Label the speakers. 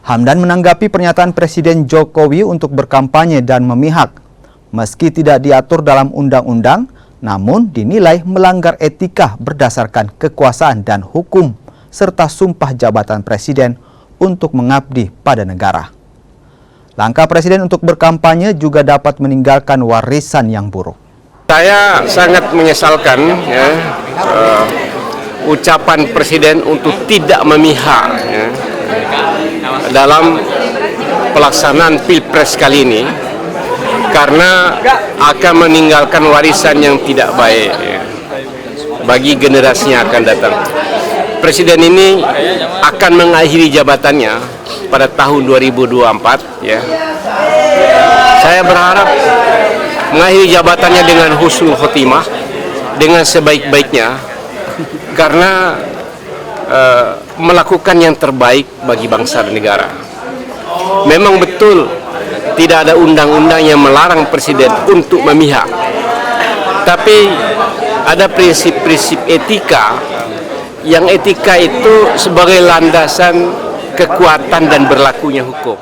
Speaker 1: Hamdan menanggapi pernyataan Presiden Jokowi untuk berkampanye dan memihak. Meski tidak diatur dalam undang-undang, namun dinilai melanggar etika berdasarkan kekuasaan dan hukum, serta sumpah jabatan Presiden untuk mengabdi pada negara. Langkah Presiden untuk berkampanye juga dapat meninggalkan warisan yang buruk.
Speaker 2: Saya sangat menyesalkan ucapan Presiden untuk tidak memihak dalam pelaksanaan Pilpres kali ini, karena akan meninggalkan warisan yang tidak baik bagi generasi yang akan datang. Presiden ini akan mengakhiri jabatannya pada tahun 2024. Saya berharap mengakhiri jabatannya dengan husnul khotimah, dengan sebaik-baiknya, karena melakukan yang terbaik bagi bangsa dan negara. Memang betul tidak ada undang-undang yang melarang Presiden untuk memihak, tapi ada prinsip-prinsip etika, yang etika itu sebagai landasan kekuatan dan berlakunya hukum.